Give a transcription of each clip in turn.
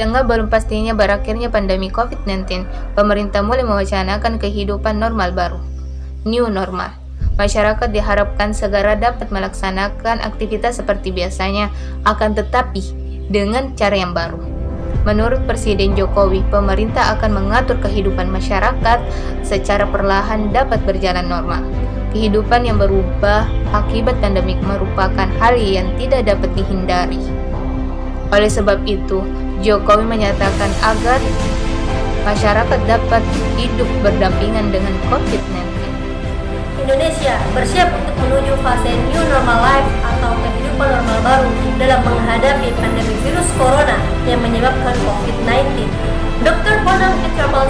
tengah belum pastinya berakhirnya pandemi COVID-19, pemerintah mulai mewacanakan kehidupan normal baru, new normal. Masyarakat diharapkan segera dapat melaksanakan aktivitas seperti biasanya, akan tetapi dengan cara yang baru. Menurut Presiden Jokowi, pemerintah akan mengatur kehidupan masyarakat secara perlahan dapat berjalan normal. Kehidupan yang berubah akibat pandemi merupakan hal yang tidak dapat dihindari. Oleh sebab itu, Jokowi menyatakan agar masyarakat dapat hidup berdampingan dengan COVID-19. Indonesia bersiap untuk menuju fase new normal life atau kehidupan normal baru dalam menghadapi pandemi virus corona yang menyebabkan COVID-19. Dr. Bonam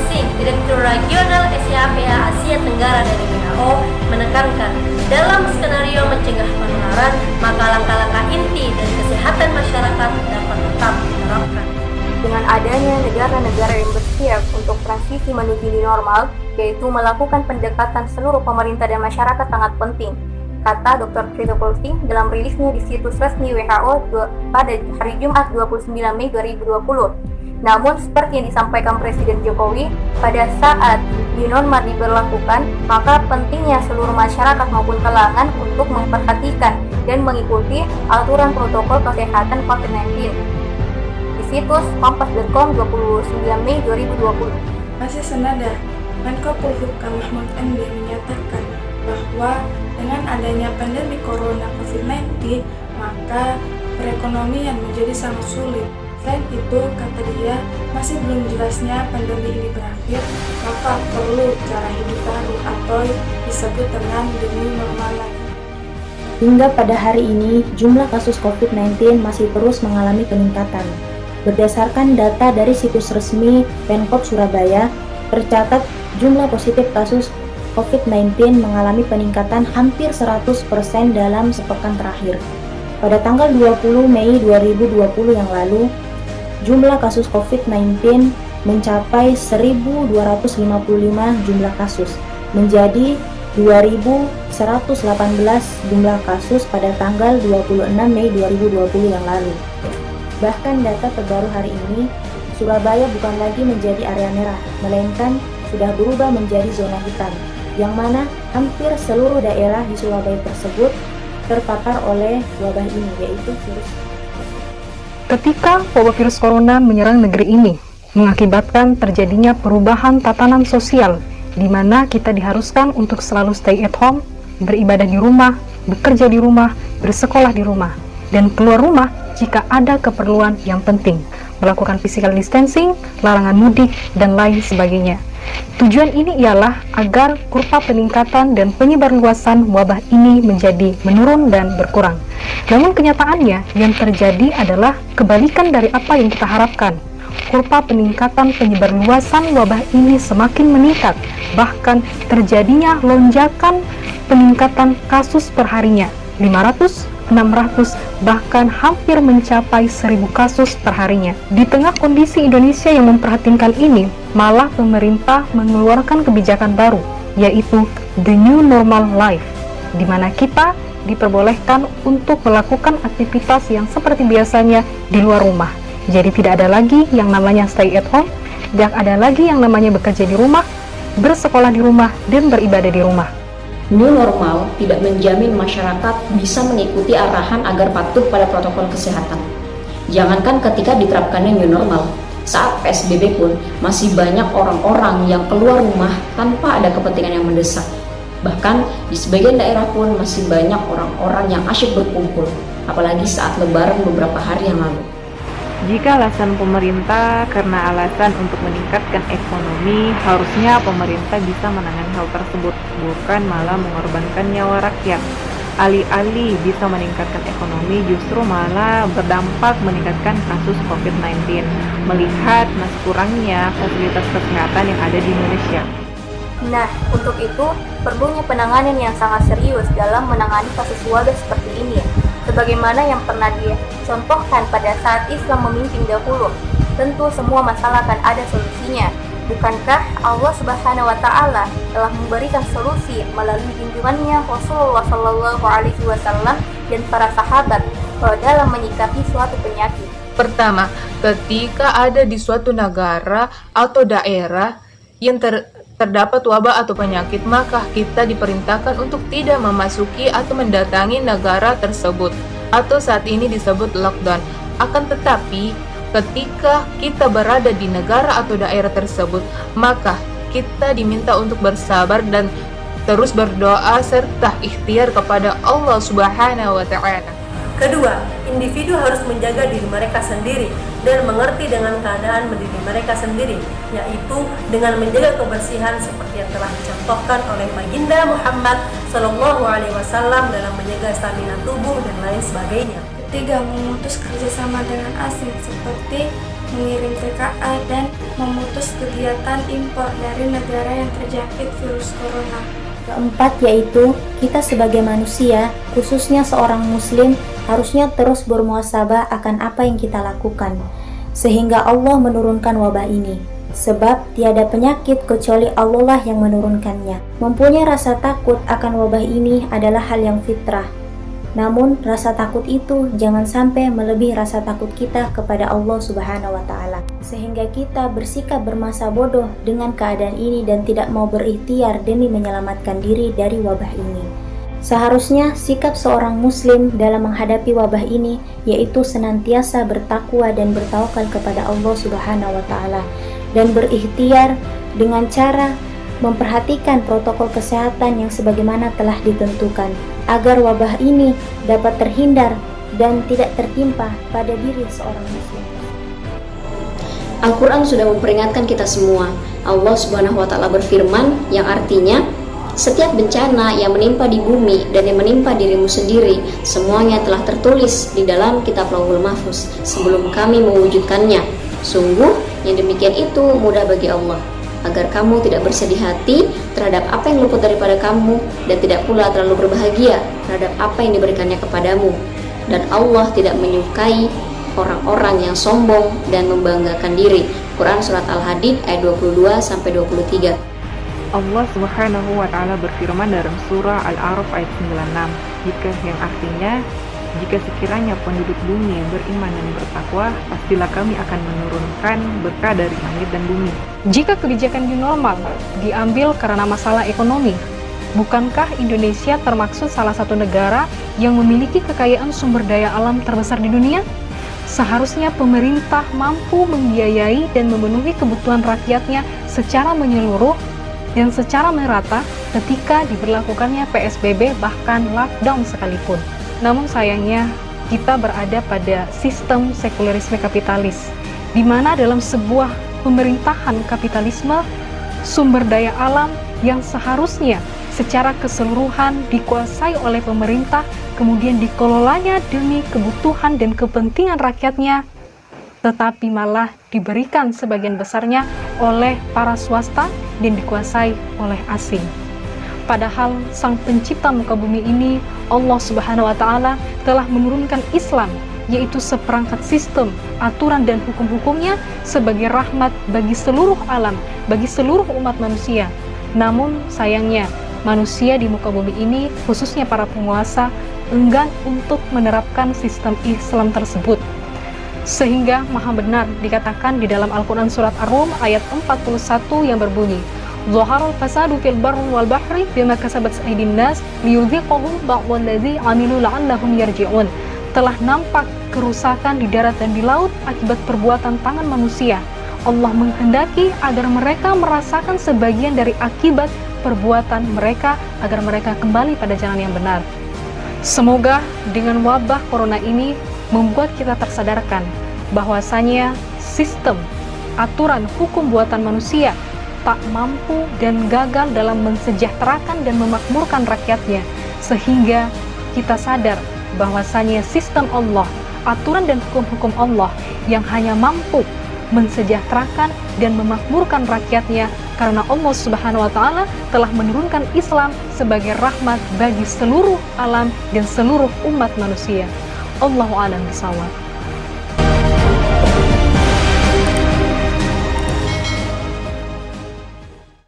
Singh, Direktur Regional SAPA Asia Tenggara dari WHO, menekankan dalam skenario mencegah penularan, maka langkah-langkah inti dari kesehatan masyarakat dapat tetap diterapkan. Dengan adanya negara-negara yang bersiap untuk transisi menuju new normal, yaitu melakukan pendekatan seluruh pemerintah dan masyarakat sangat penting, kata Dr. Singh dalam rilisnya di situs resmi WHO pada hari Jumat 29 Mei 2020. Namun, seperti yang disampaikan Presiden Jokowi, pada saat new normal diberlakukan, maka pentingnya seluruh masyarakat maupun kalangan untuk memperhatikan dan mengikuti aturan protokol kesehatan COVID-19. Di situs kompas.com 29 Mei 2020. Masih senada, Menko Polhukam Mahfud MD menyatakan bahwa dengan adanya pandemi corona COVID-19, maka perekonomian menjadi sangat sulit. Selain itu, kata dia, masih belum jelasnya pandemi ini berakhir, maka perlu cara hidup baru atau disebut dengan the new normal life. Hingga pada hari ini, jumlah kasus COVID-19 masih terus mengalami peningkatan. Berdasarkan data dari situs resmi Pemkot Surabaya, tercatat jumlah positif kasus COVID-19 mengalami peningkatan hampir 100% dalam sepekan terakhir. Pada tanggal 20 Mei 2020 yang lalu, jumlah kasus COVID-19 mencapai 1.255 jumlah kasus, menjadi 2.118 jumlah kasus pada tanggal 26 Mei 2020 yang lalu. Bahkan data terbaru hari ini, Surabaya bukan lagi menjadi area merah, melainkan sudah berubah menjadi zona hitam, yang mana hampir seluruh daerah di Surabaya tersebut terpapar oleh wabah ini, yaitu virus. Ketika wabah virus corona menyerang negeri ini, mengakibatkan terjadinya perubahan tatanan sosial, di mana kita diharuskan untuk selalu stay at home, beribadah di rumah, bekerja di rumah, bersekolah di rumah, dan keluar rumah jika ada keperluan yang penting, melakukan physical distancing, larangan mudik, dan lain sebagainya. Tujuan ini ialah agar kurva peningkatan dan penyebarluasan wabah ini menjadi menurun dan berkurang. Namun kenyataannya yang terjadi adalah kebalikan dari apa yang kita harapkan. Kurva peningkatan penyebarluasan wabah ini semakin meningkat, bahkan terjadinya lonjakan peningkatan kasus perharinya, 500, 600, bahkan hampir mencapai 1.000 kasus perharinya. Di tengah kondisi Indonesia yang memprihatinkan ini, malah pemerintah mengeluarkan kebijakan baru, yaitu the new normal life, di mana kita diperbolehkan untuk melakukan aktivitas yang seperti biasanya di luar rumah. Jadi tidak ada lagi yang namanya stay at home, tidak ada lagi yang namanya bekerja di rumah, bersekolah di rumah, dan beribadah di rumah. New normal tidak menjamin masyarakat bisa mengikuti arahan agar patuh pada protokol kesehatan. Jangankan ketika diterapkannya new normal, saat PSBB pun masih banyak orang-orang yang keluar rumah tanpa ada kepentingan yang mendesak. Bahkan di sebagian daerah pun masih banyak orang-orang yang asyik berkumpul, apalagi saat lebaran beberapa hari yang lalu. Jika alasan pemerintah karena alasan untuk meningkatkan ekonomi, harusnya pemerintah bisa menangani hal tersebut, bukan malah mengorbankan nyawa rakyat. Alih-alih bisa meningkatkan ekonomi, justru malah berdampak meningkatkan kasus COVID-19, melihat masih kurangnya fasilitas kesehatan yang ada di Indonesia. Nah, untuk itu, perlunya penanganan yang sangat serius dalam menangani kasus wabah seperti ini, sebagaimana yang pernah dicontohkan pada saat Islam memimpin dahulu. Tentu semua masalah akan ada solusinya. Bukankah Allah Subhanahu wa Ta'ala telah memberikan solusi melalui junjungannya Rasulullah Shallallahu Alaihi Wasallam dan para sahabat dalam menyikapi suatu penyakit? Pertama, ketika ada di suatu negara atau daerah yang terdapat wabah atau penyakit, maka kita diperintahkan untuk tidak memasuki atau mendatangi negara tersebut, atau saat ini disebut lockdown. Akan tetapi, ketika kita berada di negara atau daerah tersebut, maka kita diminta untuk bersabar dan terus berdoa serta ikhtiar kepada Allah Subhanahu wa Ta'ala. Kedua, individu harus menjaga diri mereka sendiri dan mengerti dengan keadaan diri mereka sendiri, yaitu dengan menjaga kebersihan seperti yang telah dicontohkan oleh Baginda Muhammad SAW dalam menjaga stamina tubuh dan lain sebagainya. Ketiga, memutus kerjasama dengan asing seperti mengirim TKA dan memutus kegiatan impor dari negara yang terjangkit virus corona. Keempat, yaitu kita sebagai manusia, khususnya seorang muslim, harusnya terus bermuhasabah akan apa yang kita lakukan, sehingga Allah menurunkan wabah ini. Sebab tiada penyakit kecuali Allah lah yang menurunkannya. Mempunyai rasa takut akan wabah ini adalah hal yang fitrah. Namun rasa takut itu jangan sampai melebihi rasa takut kita kepada Allah Subhanahu wa Ta'ala, sehingga kita bersikap bermasa bodoh dengan keadaan ini dan tidak mau berikhtiar demi menyelamatkan diri dari wabah ini. Seharusnya sikap seorang muslim dalam menghadapi wabah ini yaitu senantiasa bertakwa dan bertawakal kepada Allah Subhanahu wa Ta'ala, dan berikhtiar dengan cara memperhatikan protokol kesehatan yang sebagaimana telah ditentukan, agar wabah ini dapat terhindar dan tidak tertimpa pada diri seorang muslim. Al-Quran sudah memperingatkan kita semua. Allah Subhanahu wa Ta'ala berfirman, yang artinya setiap bencana yang menimpa di bumi dan yang menimpa dirimu sendiri, semuanya telah tertulis di dalam kitab Lauhul Mahfuz sebelum kami mewujudkannya. Sungguh yang demikian itu mudah bagi Allah, agar kamu tidak bersedih hati terhadap apa yang luput daripada kamu, dan tidak pula terlalu berbahagia terhadap apa yang diberikannya kepadamu. Dan Allah tidak menyukai orang-orang yang sombong dan membanggakan diri. Quran Surat Al-Hadid ayat 22-23. Allah Subhanahu wa Ta'ala berfirman dalam surah Al-A'raf ayat 96, yang artinya, jika sekiranya penduduk bumi beriman dan bertakwa, pastilah kami akan menurunkan berkah dari langit dan bumi. Jika kebijakan new normal diambil karena masalah ekonomi, bukankah Indonesia termaksud salah satu negara yang memiliki kekayaan sumber daya alam terbesar di dunia? Seharusnya pemerintah mampu membiayai dan memenuhi kebutuhan rakyatnya secara menyeluruh dan secara merata ketika diberlakukannya PSBB bahkan lockdown sekalipun. Namun sayangnya kita berada pada sistem sekulerisme kapitalis, di mana dalam sebuah pemerintahan kapitalisme, sumber daya alam yang seharusnya secara keseluruhan dikuasai oleh pemerintah kemudian dikelolanya demi kebutuhan dan kepentingan rakyatnya, tetapi malah diberikan sebagian besarnya oleh para swasta dan dikuasai oleh asing. Padahal sang pencipta muka bumi ini, Allah Subhanahu wa Ta'ala, telah menurunkan Islam, yaitu seperangkat sistem, aturan dan hukum-hukumnya sebagai rahmat bagi seluruh alam, bagi seluruh umat manusia. Namun sayangnya, manusia di muka bumi ini, khususnya para penguasa, enggan untuk menerapkan sistem Islam tersebut. Sehingga maha benar dikatakan di dalam Al-Quran Surat Ar-Rum ayat 41 yang berbunyi, Zaharul fasadu fil barri wal bahri bima kasabat aydin nas liyudhiqahum ba'dalladzi 'amilu la'allahum yarji'un. Telah nampak kerusakan di darat dan di laut akibat perbuatan tangan manusia. Allah menghendaki agar mereka merasakan sebagian dari akibat perbuatan mereka agar mereka kembali pada jalan yang benar. Semoga dengan wabah corona ini membuat kita tersadarkan bahwasanya sistem, aturan, hukum buatan manusia tak mampu dan gagal dalam mensejahterakan dan memakmurkan rakyatnya, sehingga kita sadar bahwasanya sistem Allah, aturan dan hukum-hukum Allah yang hanya mampu mensejahterakan dan memakmurkan rakyatnya, karena Allah Subhanahu wa Ta'ala telah menurunkan Islam sebagai rahmat bagi seluruh alam dan seluruh umat manusia. Allahu a'lam bishawab.